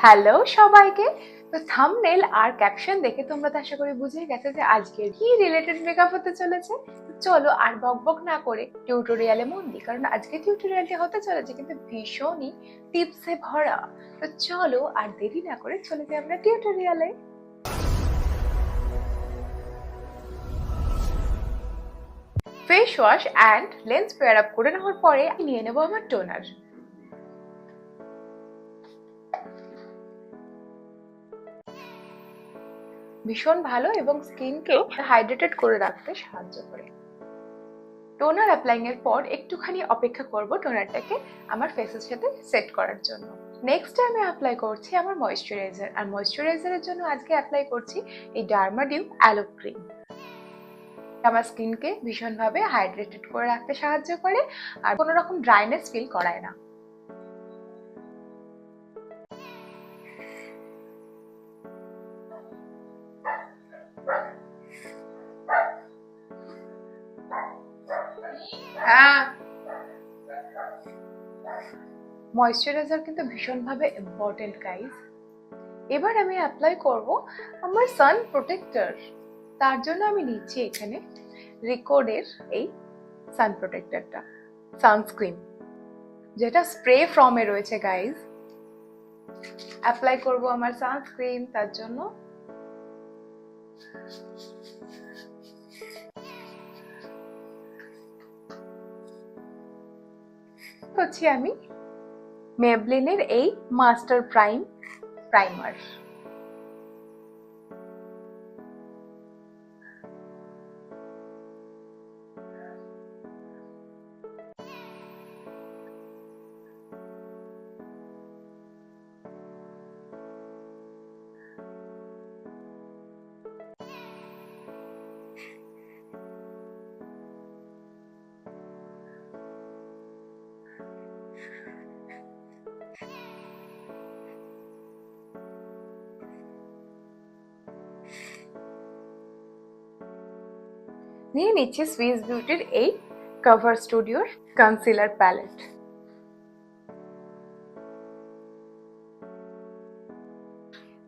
Hello সবাইকে। তো thumbnail আর caption দেখে তোমরা তো আশা করি বুঝে গেছো যে আজকে কি রিলেটেড মেকআপ হতে চলেছে। চলো আর বকবক না করে টিউটোরিয়ালে মন দিই, কারণ আজকে টিউটোরিয়ালটি হতে চলেছে কিন্তু ভীষণই টিপসে ভরা। তো চলো আর দেরি না করে চলে যাই আমরা টিউটোরিয়ালে। Face wash and lens pair up করে নেওয়ার পরে নিয়ে নেবো আমার টোনার। ভীষণ ভালো এবং স্কিনকে হাইড্রেটেড করে রাখতে সাহায্য করে। টোনার অ্যাপ্লাইং এর পর একটুখানি অপেক্ষা করব টোনারটাকে আমার ফেসের সাথে সেট করার জন্য। নেক্সট আমি অ্যাপ্লাই করছি আমার ময়েশ্চারাইজার, আর ময়েশ্চারাইজারের জন্য আজকে অ্যাপ্লাই করছি এই ডার্মাডিউ অ্যালো ক্রিম। আমার স্কিনকে ভীষণভাবে হাইড্রেটেড করে রাখতে সাহায্য করে আর কোনো রকম ড্রাইনেস ফিল করায় না। ময়েশ্চারাইজার কিন্তু ভীষণভাবে ইম্পর্টেন্ট গাইস। এবার আমি অ্যাপ্লাই করব আমার সান প্রোটেক্টর। তার জন্য আমি নিচ্ছি এখানে রিকোডের এই সান প্রোটেক্টরটা, সানস্ক্রিন, যেটা স্প্রে ফর্মে রয়েছে গাইস। অ্যাপ্লাই করব আমার সানস্ক্রিন, তার জন্য হচ্ছে আমি মেবলিনের এই মাস্টার প্রাইমার। নিয়ে নিচ্ছি সুইস বিউটির এই কভার স্টুডিওর কনসিলার প্যালেট।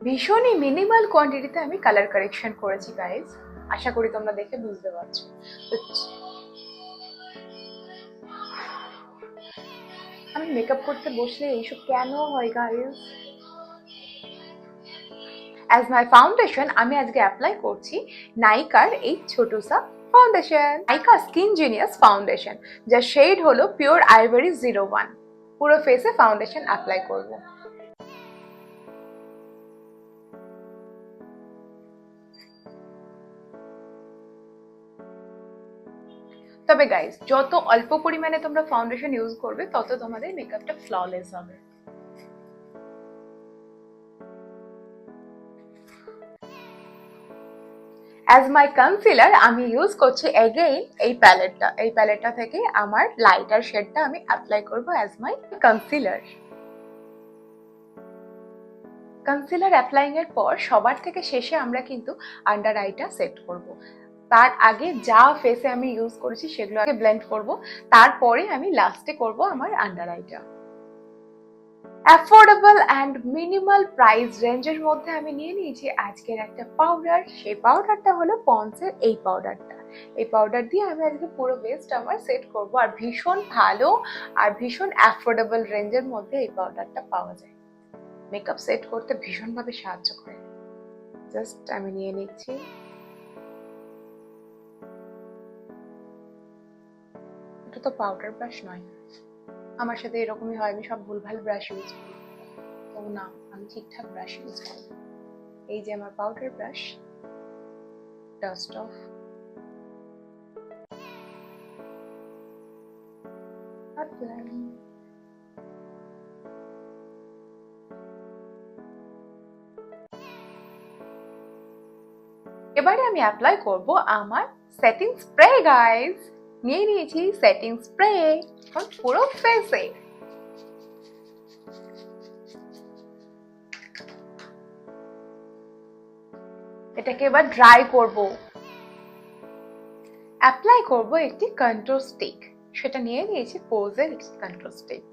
ভীষণই মিনিমাল কোয়ান্টিটিতে আমি কালার কারেকশন করেছি গাইজ, আশা করি তোমরা দেখে বুঝতে পারছো। আমি মেকআপ করতে বসলে এইসব কেন হয় গাইজ। অ্যাজ মাই ফাউন্ডেশন আমি আজকে অ্যাপ্লাই করছি নাইকার এই ছোটসা ফাউন্ডেশন, নাইকা স্কিন জিনিয়াস ফাউন্ডেশন, যার শেড হলো পিওর আইভরি 01। পুরো ফেসে ফাউন্ডেশন অ্যাপ্লাই করব। তবে গাইস, যত অল্প পরিমাণে তোমরা ফাউন্ডেশন ইউজ করবে তত তোমাদের মেকআপটা ফ্ললেস হবে। অ্যাজ মাই কনসিলার আমি ইউজ করছি এগেইন এই প্যালেটটা থেকে আমার লাইটার শেডটা আমি অ্যাপ্লাই করব as my concealer. Concealer applying এর পর সবার থেকে শেষে আমরা কিন্তু আন্ডার আইটা সেট করব। তার আগে যা ফেসে আমি ইউজ করেছি সেগুলো আগে ব্লেন্ড করব, তারপরে আমি লাস্টে করব আমার আন্ডার আইটা। অ্যাফোর্ডেবল অ্যান্ড মিনিমাল প্রাইস রেঞ্জের মধ্যে আমি নিয়ে নিয়েছি আজকের একটা পাউডার। সেই পাউডারটা হলো পন্ডসের এই পাউডারটা। এই পাউডার দিয়ে আমি আজকে পুরো ফেসটা আমার সেট করব, আর ভীষণ ভালো আর ভীষণ অ্যাফোর্ডেবল রেঞ্জের মধ্যে এই পাউডারটা পাওয়া যায়। মেকআপ সেট করতে ভীষণভাবে সাহায্য করে। জাস্ট আমি নিয়ে নিচ্ছি। এটা তো পাউডার ব্রাশ নয়, আমার সাথে এরকমই হয়, আমি সব ভুলভাল ব্রাশ ইউজ করি। তো না, আমি ঠিকঠাক ব্রাশ ইউজ করি। এই যে আমার পাউডার ব্রাশ, ডাস্ট অফ। এবারে আমি অ্যাপ্লাই করব আমার সেটিং স্প্রে গাইস। নিয়ে নিয়েছি সেটিং স্প্রে পুরো ফেসে। এটাকে এবার ড্রাই করব। অ্যাপ্লাই করব একটি কন্ট্রোল স্টিক, সেটা নিয়ে নিয়েছি পোজের কন্ট্রোল স্টিক।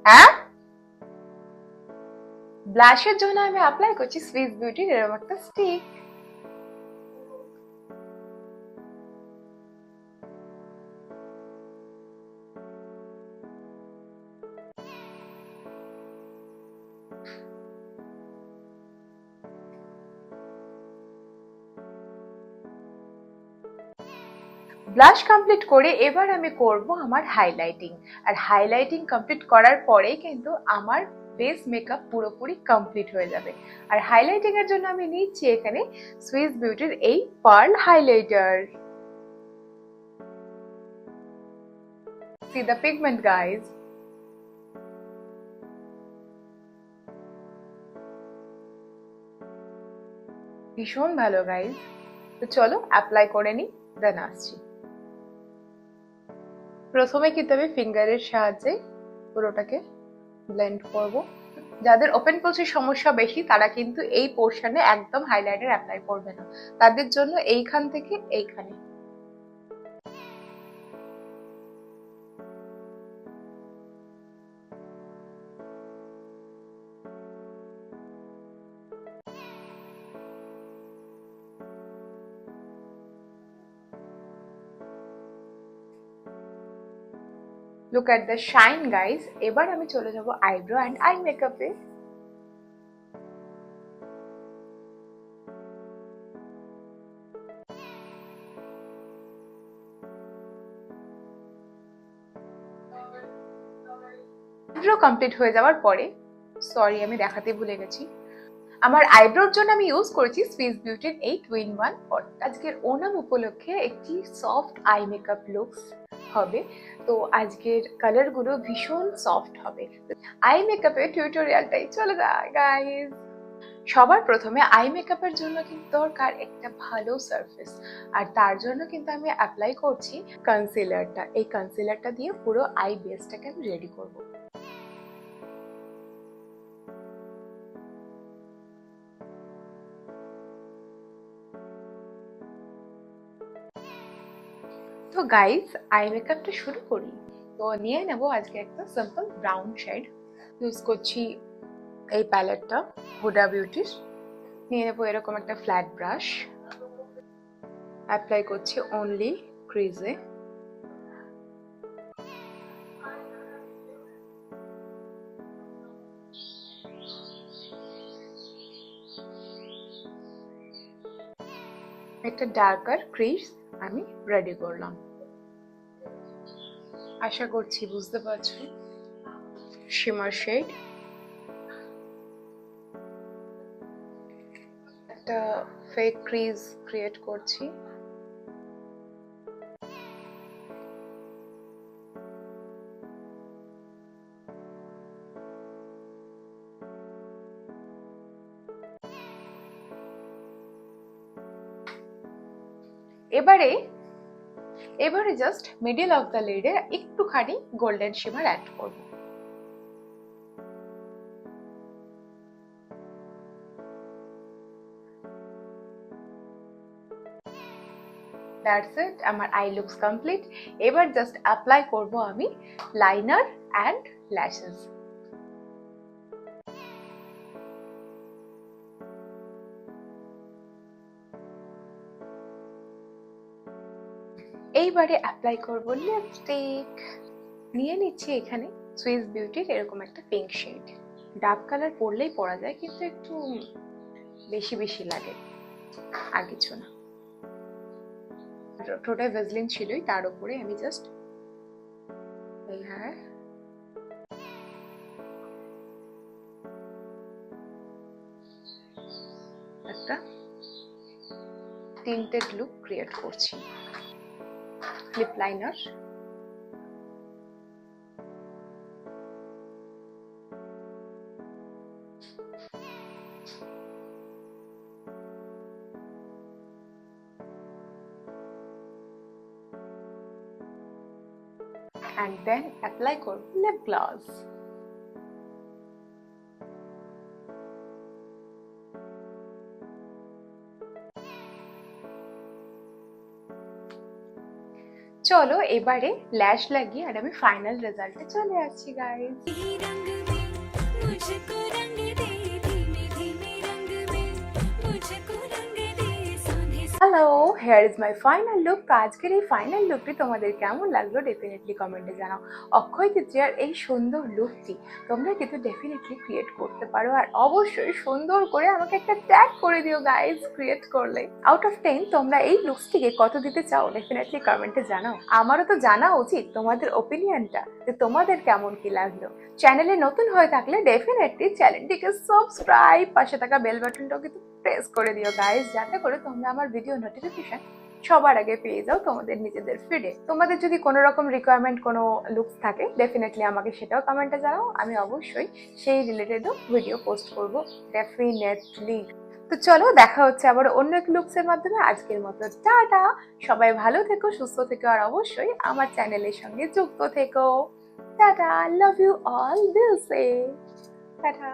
হ্যাঁ, ব্লাশের জন্য আমি অ্যাপ্লাই করছি সুইস বিউটির এরকম একটা স্টিক। ব্লাশ কমপ্লিট করে এবার আমি করব আমার হাইলাইটিং। আর হাইলাইটিং কমপ্লিট করার পরেই কিন্তু আমার বেস মেকআপ পুরোপুরি কমপ্লিট হয়ে যাবে। আর হাইলাইটিং এর জন্য আমি নিচ্ছি এখানে সুইস বিউটির এই pearl highlighter. See the pigment guys. ভীষণ ভালো গাইজ। তো চলো অ্যাপ্লাই করে নি, দেন আসছি। প্রথমে কিন্তু আমি ফিঙ্গারের সাহায্যে পুরোটাকে ব্লেন্ড করব। যাদের ওপেন পোর্সের সমস্যা বেশি তারা কিন্তু এই পোর্শনে একদম হাইলাইটার অ্যাপ্লাই করবে না, তাদের জন্য এইখান থেকে এইখানে। Look at the shine guys. এবার আমি চলে যাব আইব্রো অ্যান্ড আই মেকআপে। আইব্রো কমপ্লিট হয়ে যাওয়ার পরে, সরি আমি দেখাতে ভুলে গেছি, আমার আইব্রোর জন্য আমি ইউজ করেছি সুইস বিউটির এই 2-in-1 পট। আজকের ওনাম উপলক্ষে একটি সফট আই মেকআপ লুকস হবে, তো আজকের কালার গুলো ভীষণ সফট হবে। আই মেকআপের টিউটোরিয়ালটাই চলে যায় গাইস। সবার প্রথমে আই মেকআপের জন্য কিন্তু দরকার একটা ভালো সারফেস, আর তার জন্য কিন্তু আমি অ্যাপ্লাই করছি কনসিলারটা। এই কনসিলারটা দিয়ে পুরো আই বেসটাকে আমি রেডি করব। তো গাইস আই মেকআপটা শুরু করি। তো নিয়ে নেব আজকে একটা সিম্পল ব্রাউন শেড। ইউজ করছি এই প্যালেটটা হুডা বিউটির। নিয়ে নেবো এরকম একটা ফ্ল্যাট ব্রাশ, অ্যাপ্লাই করছি অনলি ক্রিজে। একটা ডার্কার ক্রিজ আমি রেডি করলাম। আশা করছি বুঝতে পারছো। শিমার শেড, একটা ফেক ক্রিজ ক্রিয়েট করছি। এবারে জাস্ট মিডল অফ দ্য লিডে একটুখানি গোল্ডেন শিমার অ্যাড করব। দ্যাটস ইট, আমার আই লুকস কমপ্লিট। এবার জাস্ট অ্যাপ্লাই করব আমি লাইনার অ্যান্ড ল্যাশেস। এইবারে অ্যাপ্লাই করব লিপস্টিক। নিয়ে নিচ্ছি এখানে সুইস বিউটির এরকম একটা পিঙ্ক শেড। ডার্ক কালার পরলেই পরা যায়, কিন্তু একটু বেশি বেশি লাগে, আর কিছু না। ঠোঁটে ভেজলিন ছিলই, তার উপরে আমি জাস্ট হ্যাঁ একটা টিন্টেড লুক ক্রিয়েট করছি। Lip liner, and then apply করব lip gloss। চলো এবারে ল্যাশ লাগিয়ে আর আমি ফাইনাল রেজাল্টে চলে আসছি গাইস। मुझको रंग दे धीमे धीमे रंग में मुझको रंग दे सोने hello, hair is my final look. তো আজকের এই ফাইনাল লুকটি তোমাদের কেমন লাগলো ডেফিনেটলি কমেন্টে জানাও। অক্ষয় তৃতীয়ার এই সুন্দর লুকটি তোমরা কিন্তু ডেফিনেটলি ক্রিয়েট করতে পারো, আর অবশ্যই সুন্দর করে আমাকে একটা ট্যাগ করে দিও গাইজ ক্রিয়েট করলে। আউট অফ 10 তোমরা এই লুকসটিকে কত দিতে চাও ডেফিনেটলি কমেন্টে জানাও। আমারও তো জানা উচিত তোমাদের ওপিনিয়নটা, যে তোমাদের কেমন কি লাগলো। চ্যানেলে নতুন হয়ে থাকলে ডেফিনেটলি চ্যানেলটিকে সাবস্ক্রাইব, পাশে থাকা বেল বাটনটাও কিন্তু প্রেস করে দিও গাইজ, যাতে করে তোমরা আমার ভিডিও নোটিফিকেশন সবার আগে পেয়ে যাও তোমাদের নিজেদের ফিডে। তোমাদের যদি কোনো রকম রিকোয়ারমেন্ট কোনো লুকস থাকে ডেফিনেটলি আমাকে সেটাও কমেন্টে জানাও, আমি অবশ্যই সেই রিলেটেডও ভিডিও পোস্ট করব ডেফিনেটলি। তো চলো দেখা হচ্ছে আবার অন্য এক লুকসের মাধ্যমে। আজকের মতো টাটা, সবাই ভালো থেকো, সুস্থ থেকো, আর অবশ্যই আমার চ্যানেলের সঙ্গে যুক্ত থেকো। টাটা, লাভ ইউ অল, দিল সে টাটা।